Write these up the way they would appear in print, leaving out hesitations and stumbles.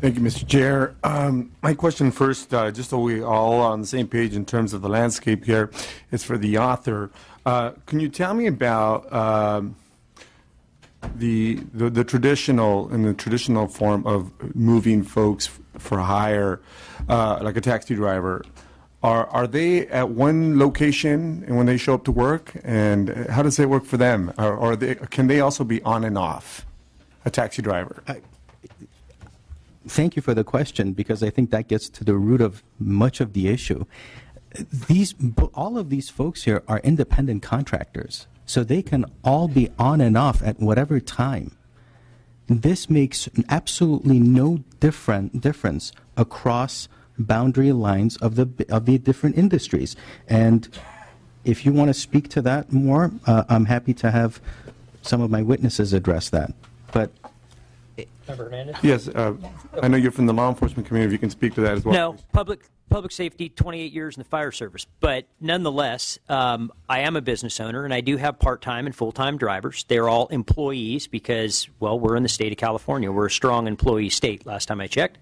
Thank you, Mr. Chair. My question first, just so we all on the same page in terms of the landscape here, is for the author. Can you tell me about the traditional form of moving folks for hire, like a taxi driver? Are they at one location and when they show up to work, and how does it work for them? Or can they also be on and off, a taxi driver? Thank you for the question, because I think that gets to the root of much of the issue. All of these folks here are independent contractors, so they can all be on and off at whatever time. This makes absolutely no difference across boundary lines of the different industries. And if you want to speak to that more, I'm happy to have some of my witnesses address that. But Member Hernandez? Yes, I know you're from the law enforcement community. If you can speak to that as well. No, public safety, 28 years in the fire service. But nonetheless, I am a business owner, and I do have part-time and full-time drivers. They're all employees because, well, we're in the state of California. We're a strong employee state, last time I checked.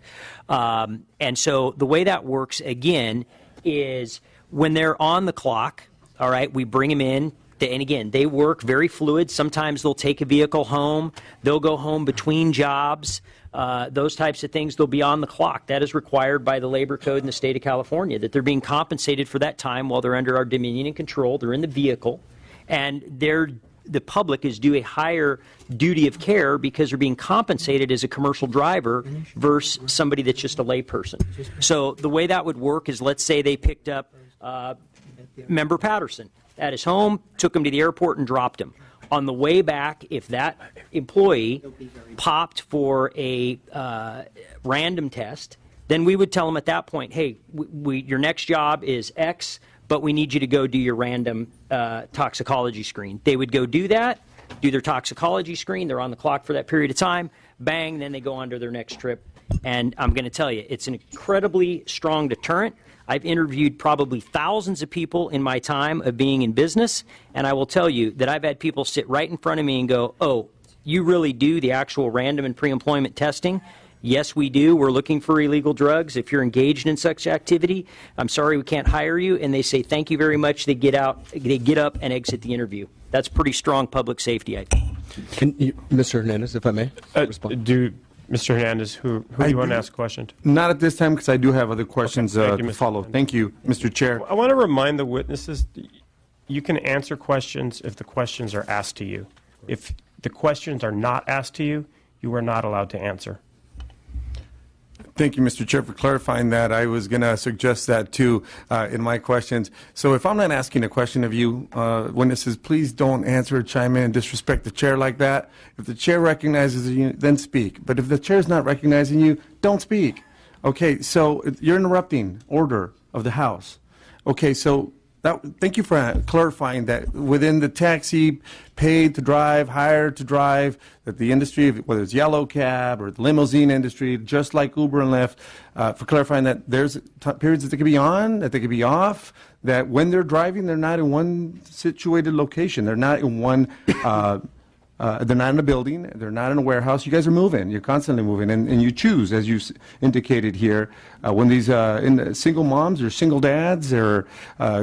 And so the way that works, again, is when they're on the clock, all right, we bring them in. And again, they work very fluid. Sometimes they'll take a vehicle home. They'll go home between jobs. Those types of things, they'll be on the clock. That is required by the labor code in the state of California, that they're being compensated for that time while they're under our dominion and control. They're in the vehicle. And the public is due a higher duty of care because they're being compensated as a commercial driver versus somebody that's just a layperson. So the way that would work is, let's say they picked up Member Patterson at his home, took him to the airport and dropped him. On the way back, if that employee popped for a random test, then we would tell him at that point, hey, your next job is X, but we need you to go do your random toxicology screen. They would go do that, do their toxicology screen. They're on the clock for that period of time. Bang, then they go on to their next trip. And I'm going to tell you, it's an incredibly strong deterrent. I've interviewed probably thousands of people in my time of being in business, and I will tell you that I've had people sit right in front of me and go, oh, you really do the actual random and pre-employment testing? Yes, we do. We're looking for illegal drugs. If you're engaged in such activity, I'm sorry we can't hire you. And they say, thank you very much. They get up and exit the interview. That's pretty strong public safety, I think. Mr. Hernandez, if I may respond. Mr. Hernandez, who do you want to ask a question to? Not at this time, because I do have other questions okay. to follow. Thank you, Mr. Chair. I want to remind the witnesses, you can answer questions if the questions are asked to you. If the questions are not asked to you, you are not allowed to answer. Thank you, Mr. Chair, for clarifying that. I was going to suggest that, too, in my questions. So if I'm not asking a question of you, witnesses, please don't answer or chime in and disrespect the chair like that. If the chair recognizes you, then speak. But if the chair is not recognizing you, don't speak. Okay, so you're interrupting order of the House. Okay, so thank you for clarifying that within the taxi, paid to drive, hired to drive, that the industry, whether it's yellow cab or the limousine industry, just like Uber and Lyft, for clarifying that there's periods that they could be on, that they could be off, that when they're driving, they're not in one situated location. They're not in one they're not in a building. They're not in a warehouse. You guys are moving. You're constantly moving, and you choose, as you indicated here, when these single moms or single dads or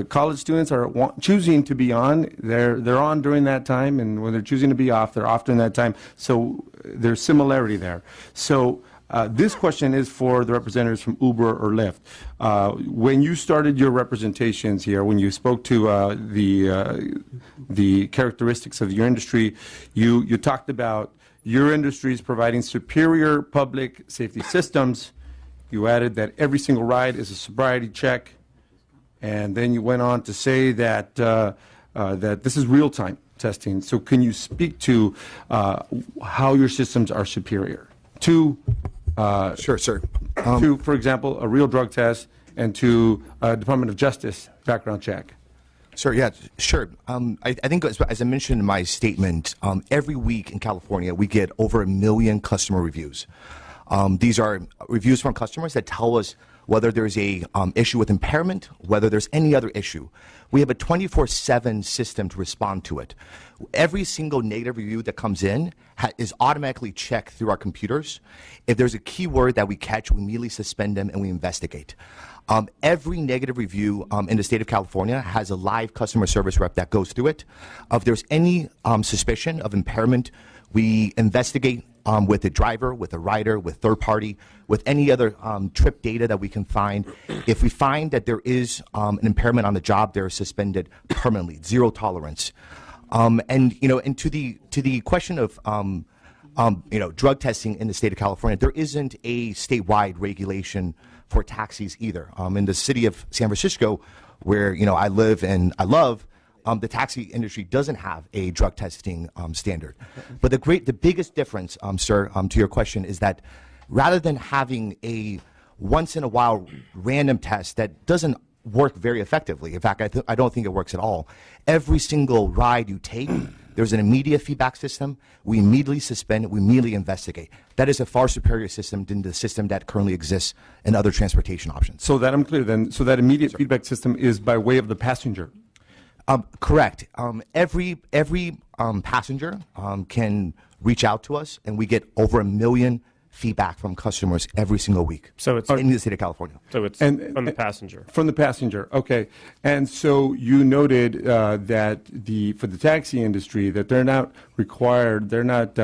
college students are choosing to be on, they're on during that time, and when they're choosing to be off, they're off during that time. So there's similarity there. So this question is for the representatives from Uber or Lyft. When you started your representations here, when you spoke to the characteristics of your industry, you talked about your industry is providing superior public safety systems. You added that every single ride is a sobriety check, and then you went on to say that that this is real-time testing. So can you speak to how your systems are superior to Sure, sir. to, for example, a real drug test and to a Department of Justice background check? Sir, yeah, sure. I think, as I mentioned in my statement, every week in California, we get over 1 million customer reviews. These are reviews from customers that tell us whether there's a issue with impairment, whether there's any other issue. We have a 24/7 system to respond to it. Every single negative review that comes in is automatically checked through our computers. If there's a keyword that we catch, we immediately suspend them and we investigate. Every negative review in the state of California has a live customer service rep that goes through it. If there's any suspicion of impairment, we investigate with the driver, with the rider, with third party, with any other trip data that we can find. If we find that there is an impairment on the job, they're suspended permanently, zero tolerance. And to the question of drug testing in the state of California, there isn't a statewide regulation for taxis either. In the city of San Francisco, where I live and I love, the taxi industry doesn't have a drug testing standard. But the biggest difference, sir, to your question, is that rather than having a once in a while random test that doesn't work very effectively, in fact, I don't think it works at all. Every single ride you take, there's an immediate feedback system. We immediately suspend, we immediately investigate. That is a far superior system than the system that currently exists in other transportation options. So that I'm clear then, so that immediate feedback system is by way of the passenger. Correct. Every passenger can reach out to us, and we get over 1 million feedback from customers every single week. So it's in the state of California. So it's from the passenger. From the passenger, okay. And so you noted that for the taxi industry, that they're not required, they're not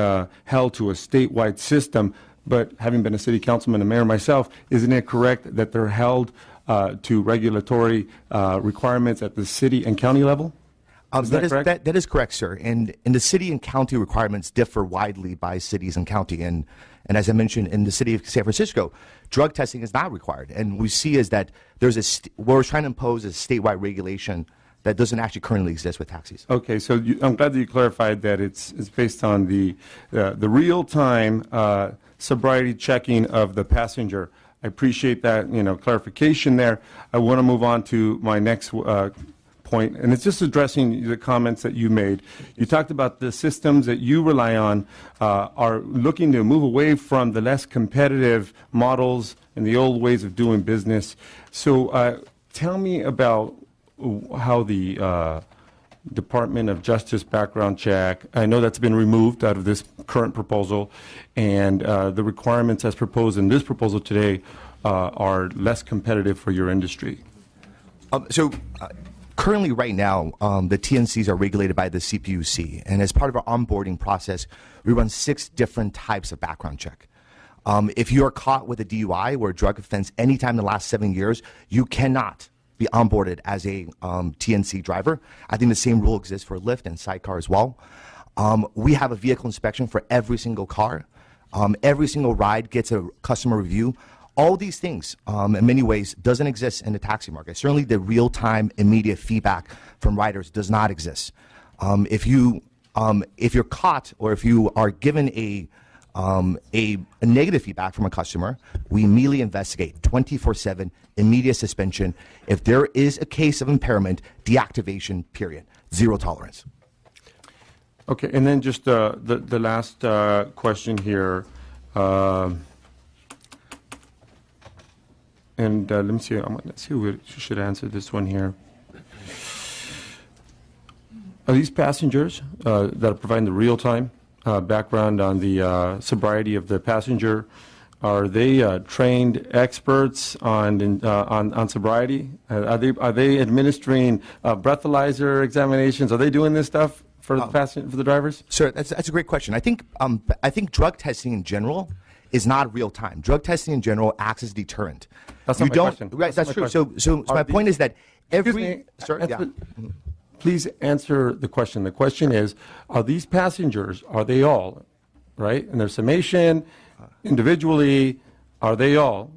held to a statewide system. But having been a city councilman and mayor myself, isn't it correct that they're held to regulatory requirements at the city and county level? That is correct, sir. And the city and county requirements differ widely by cities and county. And as I mentioned, in the city of San Francisco, drug testing is not required. And we see is that we're trying to impose a statewide regulation that doesn't actually currently exist with taxis. Okay, so I'm glad that you clarified that it's based on the real-time sobriety checking of the passenger. I appreciate that clarification there. I want to move on to my next point, and it's just addressing the comments that you made. You talked about the systems that you rely on are looking to move away from the less competitive models and the old ways of doing business. So tell me about how the Department of Justice background check, I know that's been removed out of this current proposal, and the requirements as proposed in this proposal today are less competitive for your industry. Currently, right now, the TNCs are regulated by the CPUC, and as part of our onboarding process, we run 6 different types of background check. If you are caught with a DUI or a drug offense anytime in the last 7 years, you cannot be onboarded as a TNC driver. I think the same rule exists for Lyft and Sidecar as well. We have a vehicle inspection for every single car. Every single ride gets a customer review. All these things, in many ways, doesn't exist in the taxi market. Certainly the real-time, immediate feedback from riders does not exist. If you're caught or if you are given a negative feedback from a customer, we immediately investigate 24/7, immediate suspension. If there is a case of impairment, deactivation, period. Zero tolerance. Okay, and then just the last question here. And let me see. Let's see who should answer this one here. Are these passengers that are providing the real-time background on the sobriety of the passenger? Are they trained experts on sobriety? Are they administering breathalyzer examinations? Are they doing this stuff for the drivers? Sir, that's a great question. I think drug testing in general is not real time. Drug testing in general acts as a deterrent. That's not my question. Right, that's true. So my point is that Please answer the question. The question is, are these passengers, are they all, right, in their summation, individually, are they all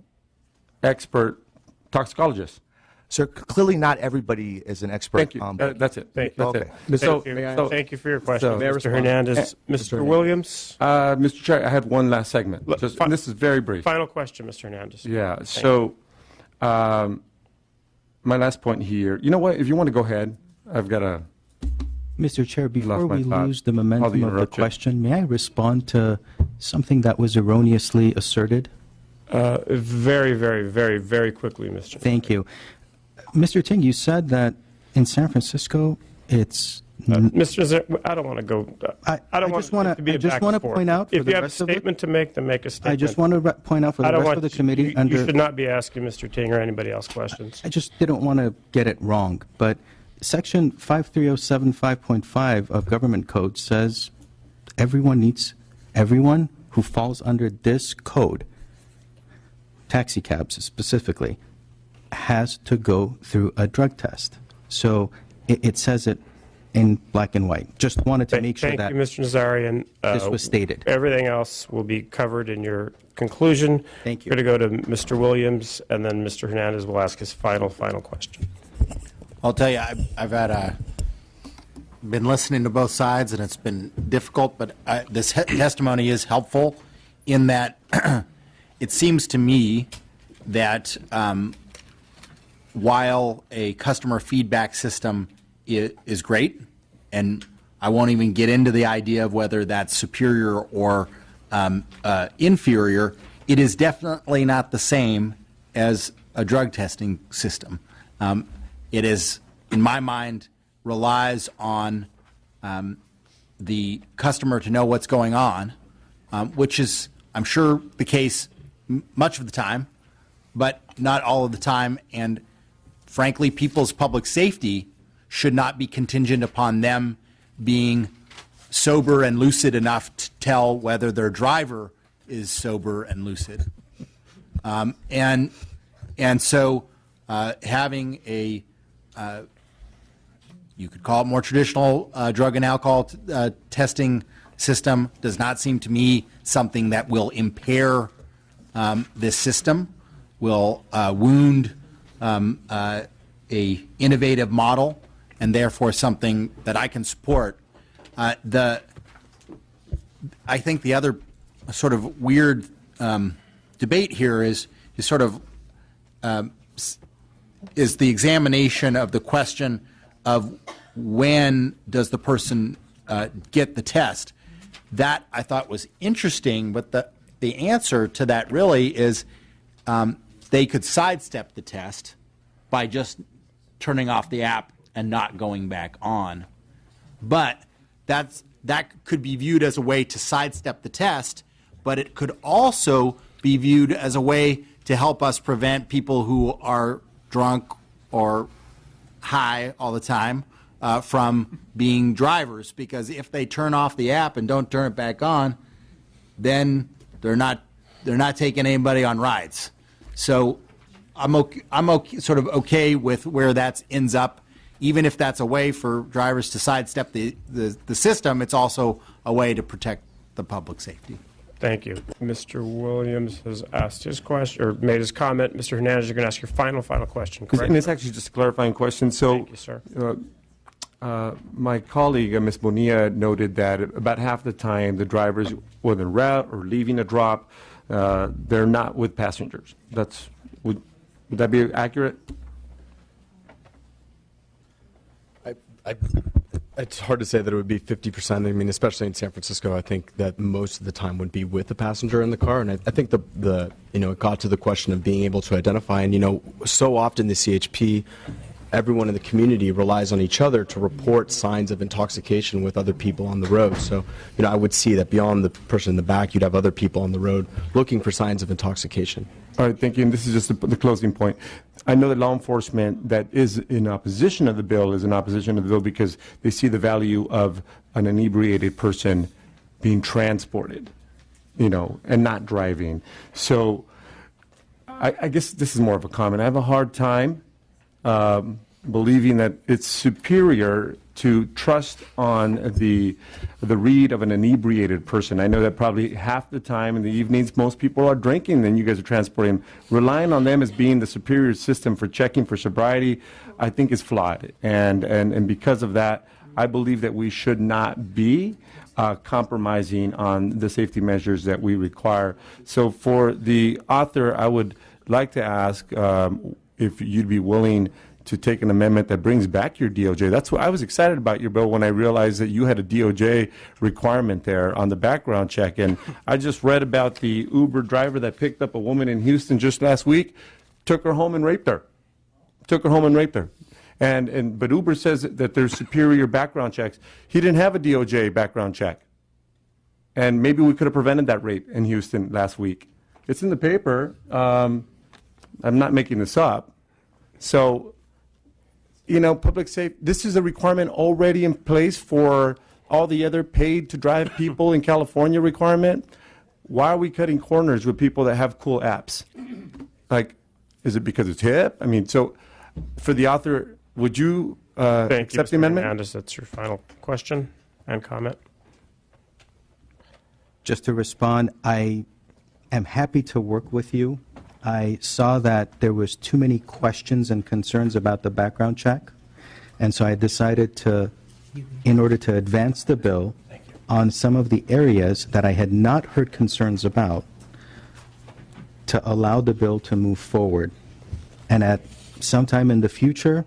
expert toxicologists? So clearly not everybody is an expert. Thank you. That's it. Thank you. That's Okay. it. Thank you for your question, so- Mr. Hernandez. Mr. Williams, Mr. Chair, I had one last segment. And this is very brief. final question, Mr. Hernandez. Yeah. So, my last point here. You know what? If you want to go ahead, I've got a. Mr. Chair, before Lost my we thought. lose the I'll momentum of the interrupt you. question, may I respond to something that was erroneously asserted? Very, very, very, very quickly, Mr. Thank you. Mr. Ting, you said that in San Francisco, it's... Mr. I don't want to go. I don't I just want wanna- it to be I a just back wanna and forth. point out for if the you have a rest of it- statement to make, then make a statement. I just want to point out for the I don't rest want of the committee you should not be asking Mr. Ting or anybody else questions. I just didn't want to get it wrong, but Section 53075.5 of Government Code says everyone who falls under this code, taxi cabs specifically, has to go through a drug test. So it says it in black and white. Just wanted to make sure Thank that you, Mr. Nazarian. this was stated. Everything else will be covered in your conclusion. Thank you. We're going to go to Mr. Williams, and then Mr. Hernandez will ask his final question. I'll tell you, I've been listening to both sides, and it's been difficult, but this testimony is helpful in that it seems to me that while a customer feedback system is great, and I won't even get into the idea of whether that's superior or inferior, it is definitely not the same as a drug testing system. It is, in my mind, relies on the customer to know what's going on, which is, I'm sure, the case much of the time, but not all of the time. And frankly, people's public safety should not be contingent upon them being sober and lucid enough to tell whether their driver is sober and lucid. And so having a you could call it more traditional drug and alcohol testing system does not seem to me something that will impair this system, will wound a innovative model, and therefore something that I can support. I think the other sort of weird debate here is sort of is the examination of the question of when does the person get the test. That I thought was interesting, but the answer to that really is they could sidestep the test by just turning off the app and not going back on. But that could be viewed as a way to sidestep the test, but it could also be viewed as a way to help us prevent people who are drunk or high all the time from being drivers, because if they turn off the app and don't turn it back on, then they're not taking anybody on rides. So I'm sort of okay with where that ends up. Even if that's a way for drivers to sidestep the system, it's also a way to protect the public safety. Thank you. Mr. Williams has asked his question, or made his comment. Mr. Hernandez, you're going to ask your final question, correct? And it's actually just a clarifying question. So, Thank you, sir. My colleague, Ms. Bonilla, noted that about half the time the drivers, whether en route or leaving a drop, they're not with passengers. Would that be accurate? It's hard to say that it would be 50%. I mean, especially in San Francisco, I think that most of the time would be with the passenger in the car. And I think it got to the question of being able to identify. And, so often the CHP, everyone in the community relies on each other to report signs of intoxication with other people on the road. So, I would see that beyond the person in the back, you'd have other people on the road looking for signs of intoxication. All right, thank you. And this is just the closing point. I know that law enforcement that is in opposition of the bill is in opposition of the bill because they see the value of an inebriated person being transported, and not driving. So I guess this is more of a comment. I have a hard time believing that it's superior to trust on the read of an inebriated person. I know that probably half the time in the evenings most people are drinking, then you guys are transporting them. Relying on them as being the superior system for checking for sobriety, I think is flawed. And because of that, I believe that we should not be compromising on the safety measures that we require. So for the author, I would like to ask if you'd be willing to take an amendment that brings back your DOJ. That's what I was excited about your bill when I realized that you had a DOJ requirement there on the background check. And I just read about the Uber driver that picked up a woman in Houston just last week, took her home and raped her. But Uber says that there's superior background checks. He didn't have a DOJ background check. And maybe we could have prevented that rape in Houston last week. It's in the paper. I'm not making this up. So, public safety, this is a requirement already in place for all the other paid to drive people in California requirement. Why are we cutting corners with people that have cool apps? Like, is it because it's hip? I mean, so for the author, would you accept the amendment? Hernandez, that's your final question and comment. Just to respond, I am happy to work with you. I saw that there was too many questions and concerns about the background check, and so I decided to, in order to advance the bill on some of the areas that I had not heard concerns about, to allow the bill to move forward. And at some time in the future,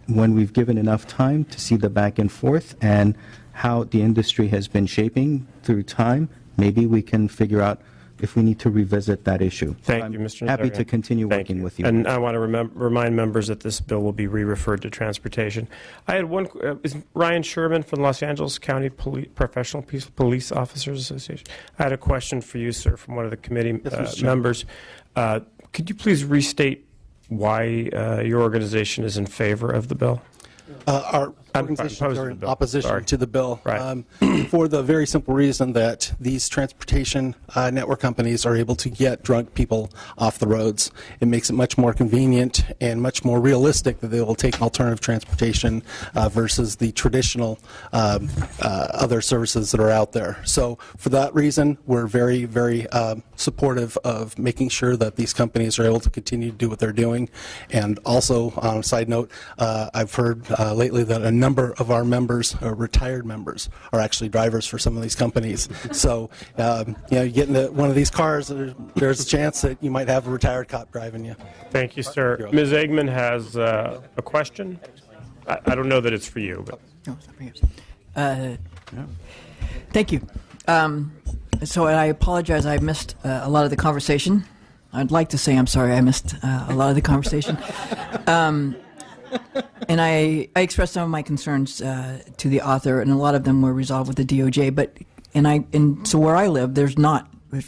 when we've given enough time to see the back and forth and how the industry has been shaping through time, maybe we can figure out if we need to revisit that issue. Thank you, Mr. I'm happy Nazarian. to continue Thank working with you. And I want to remind members that this bill will be re-referred to transportation. I had one. Is Ryan Sherman from the Los Angeles County Professional Police Officers Association? I had a question for you, sir, from one of the committee members. Could you please restate why your organization is in favor of the bill? Our organizations are in opposition to the bill Right. For the very simple reason that these transportation network companies are able to get drunk people off the roads. It makes it much more convenient and much more realistic that they will take alternative transportation versus the traditional other services that are out there. So for that reason, we're very, very supportive of making sure that these companies are able to continue to do what they're doing. And also, on a side note, I've heard lately that a number of our members, retired members, are actually drivers for some of these companies. So, you get into one of these cars, there's a chance that you might have a retired cop driving you. Thank you, sir. Ms. Eggman has a question. I don't know that it's for you, but No, it's not for you. Thank you. So I apologize. I missed a lot of the conversation. I'd like to say I'm sorry I missed a lot of the conversation. And I expressed some of my concerns to the author, and a lot of them were resolved with the DOJ. So where I live, there's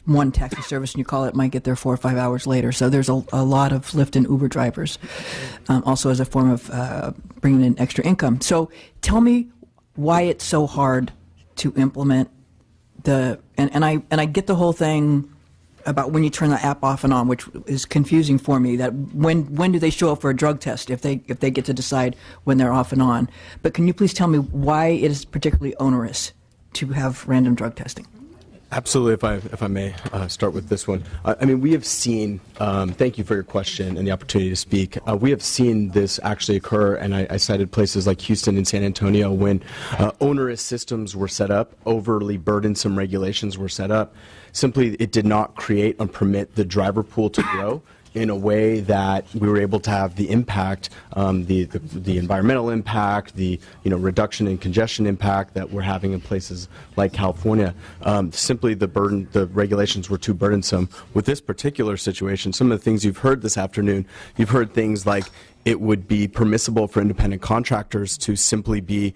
one taxi service, and you call it, might get there 4 or 5 hours later. So there's a lot of Lyft and Uber drivers, also as a form of bringing in extra income. So tell me why it's so hard to implement and I get the whole thing about when you turn the app off and on, which is confusing for me, that when do they show up for a drug test if they get to decide when they're off and on. But can you please tell me why it is particularly onerous to have random drug testing? Absolutely, if I may start with this one. I mean, we have seen, thank you for your question and the opportunity to speak. We have seen this actually occur, and I cited places like Houston and San Antonio when onerous systems were set up, overly burdensome regulations were set up. Simply, it did not create and permit the driver pool to grow in a way that we were able to have the impact, the environmental impact, the reduction in congestion impact that we're having in places like California. Simply the regulations were too burdensome. With this particular situation, some of the things you've heard this afternoon, you've heard things like it would be permissible for independent contractors to simply be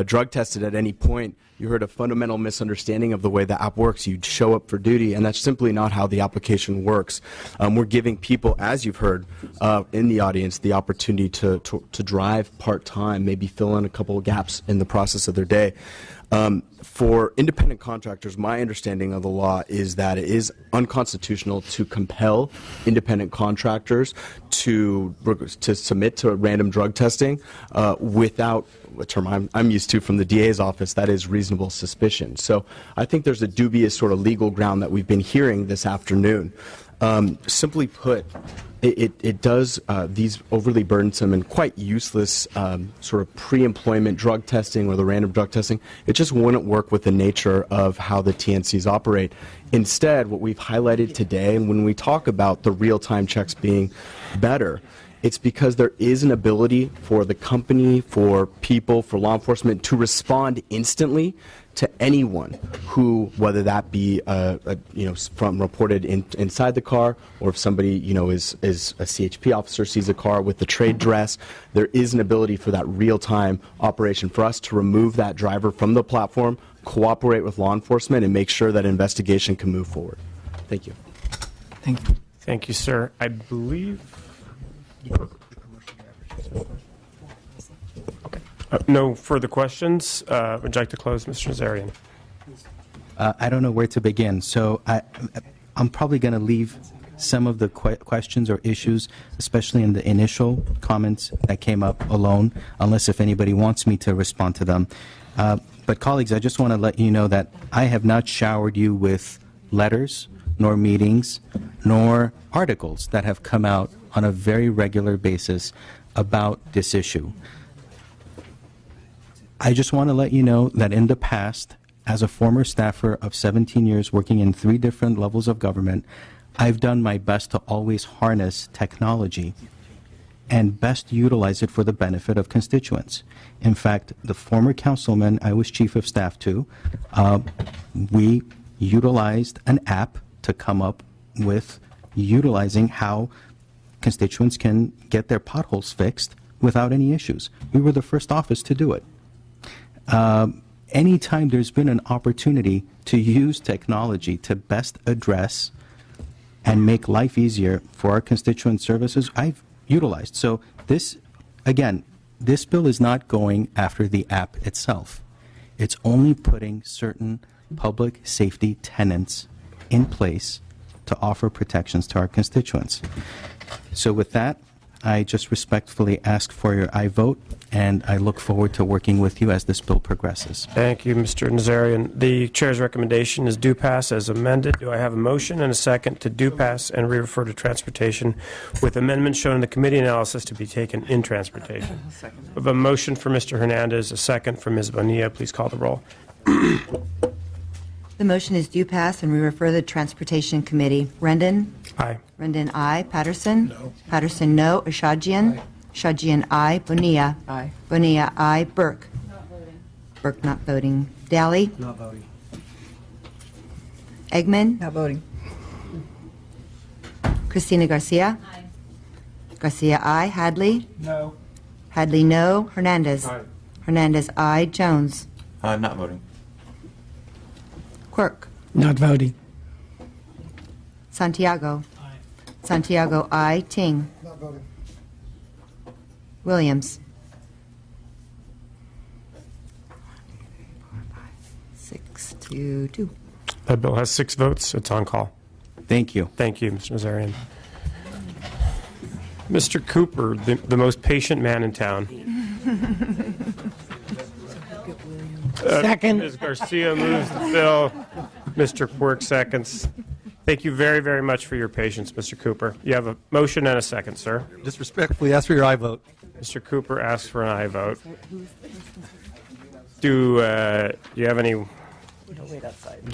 drug tested at any point. You heard a fundamental misunderstanding of the way the app works. You'd show up for duty, and that's simply not how the application works. We're giving people, as you've heard in the audience, the opportunity to drive part-time, maybe fill in a couple of gaps in the process of their day. For independent contractors, my understanding of the law is that it is unconstitutional to compel independent contractors to submit to random drug testing without a term I'm used to from the DA's office, that is reasonable suspicion. So I think there's a dubious sort of legal ground that we've been hearing this afternoon. Simply put, it does these overly burdensome and quite useless sort of pre-employment drug testing or the random drug testing, it just wouldn't work with the nature of how the TNCs operate. Instead, what we've highlighted today, and when we talk about the real-time checks being better, It's because there is an ability for the company, for people, for law enforcement to respond instantly to anyone who, whether that be from reported inside the car, or if somebody is a CHP officer sees a car with the trade dress, there is an ability for that real-time operation for us to remove that driver from the platform, cooperate with law enforcement, and make sure that investigation can move forward. Thank you. Thank you. Thank you, sir. I believe. No further questions. Would you like to close, Mr. Nazarian? I don't know where to begin, so I'm probably going to leave some of the questions or issues, especially in the initial comments that came up, alone, unless if anybody wants me to respond to them. But colleagues, I just want to let you know that I have not showered you with letters, nor meetings, nor articles that have come out on a very regular basis about this issue. I just want to let you know that in the past, as a former staffer of 17 years working in 3 different levels of government, I've done my best to always harness technology and best utilize it for the benefit of constituents. In fact, the former councilman I was chief of staff to, we utilized an app to come up with utilizing how constituents can get their potholes fixed without any issues. We were the first office to do it. Anytime there's been an opportunity to use technology to best address and make life easier for our constituent services, I've utilized. So this, again, this bill is not going after the app itself. It's only putting certain public safety tenets in place to offer protections to our constituents. So with that, I just respectfully ask for your aye vote, and I look forward to working with you as this bill progresses. Thank you, Mr. Nazarian. The chair's recommendation is do pass as amended. Do I have a motion and a second to do pass and re-refer to transportation with amendments shown in the committee analysis to be taken in transportation? We have a motion for Mr. Hernandez, a second for Ms. Bonilla. Please call the roll. The motion is due pass and we refer the Transportation Committee. Rendon? Aye. Rendon, aye. Patterson? No. Patterson, no. Ashajian? Ashajian, aye. Bonilla? Aye. Bonilla, aye. Burke? Not voting. Burke, not voting. Daly? Not voting. Eggman? Not voting. Christina Garcia? Aye. Garcia, aye. Hadley? No. Hadley, no. Hernandez? Aye. Hernandez, aye. Jones? Not voting. Quirk? Not voting. Santiago? Aye. Santiago, aye. Ting? Not voting. Williams? 6-2. That bill has 6 votes. It's on call. Thank you. Thank you, Mr. Nazarian. Mr. Cooper, the most patient man in town. Second. Ms. Garcia moves the bill. Mr. Quirk seconds. Thank you very, very much for your patience, Mr. Cooper. You have a motion and a second, sir. Just respectfully ask for your aye vote. Mr. Cooper asks for an aye vote. Do you have any?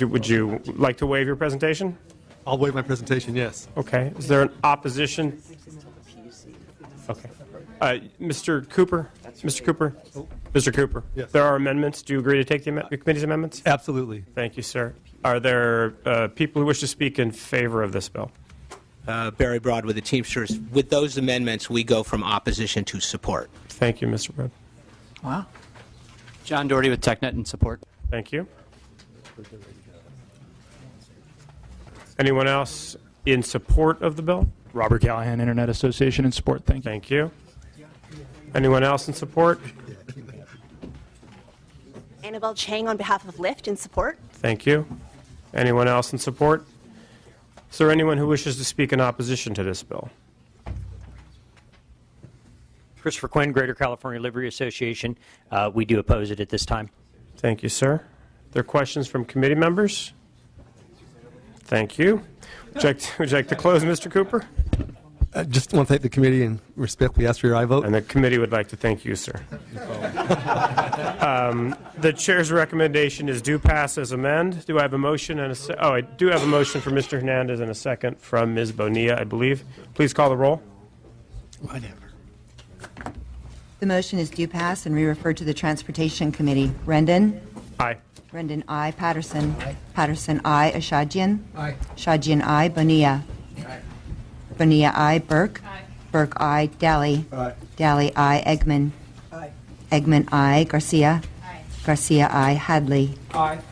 Would you like to waive your presentation? I'll waive my presentation, yes. Okay. Is there an opposition? Okay. Mr. Cooper? Mr. Cooper? Mr. Cooper? Yes. There are amendments. Do you agree to take the committee's amendments? Absolutely. Thank you, sir. Are there people who wish to speak in favor of this bill? Barry Broad with the Teamsters. With those amendments, we go from opposition to support. Thank you, Mr. Broad. Wow. John Doherty with TechNet in support. Thank you. Anyone else in support of the bill? Robert Callahan, Internet Association in support. Thank you. Thank you. Anyone else in support? Annabelle Chang on behalf of Lyft in support. Thank you. Anyone else in support? Is there anyone who wishes to speak in opposition to this bill? Christopher Quinn, Greater California Livery Association. We do oppose it at this time. Thank you, sir. Are there questions from committee members? Thank you. Would you like to close, Mr. Cooper? I just want to thank the committee and respectfully ask for your aye vote. And the committee would like to thank you, sir. The chair's recommendation is do pass as amended. Do I have a motion and a I do have a motion for Mr. Hernandez and a second from Ms. Bonilla, I believe. Please call the roll. Whatever. The motion is due pass and re-referred to the Transportation Committee. Rendon? Aye. Rendon, I. Patterson? Patterson, I. Ashajian? Ashajian, I. Bonilla? Bonilla, I. Burke? Burke, I. Daly? Daly, I. Eggman? Eggman, I. Garcia? Garcia, I. Hadley?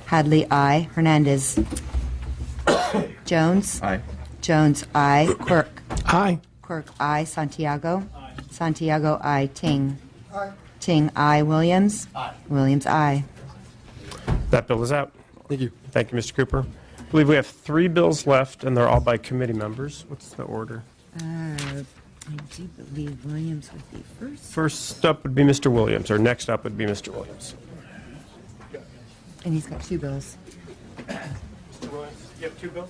Hadley, I. Hernandez? Jones? Jones, I. Quirk? Aye. Quirk, I. Santiago? Santiago, I. Ting? Ting, I. Williams? Williams, I. That bill is out. Thank you. Thank you, Mr. Cooper. I believe we have 3 bills left, and they're all by committee members. What's the order? I do believe Williams would be first. First up would be Mr. Williams, or next up would be Mr. Williams. And he's got 2 bills. Mr. Williams, you have 2 bills?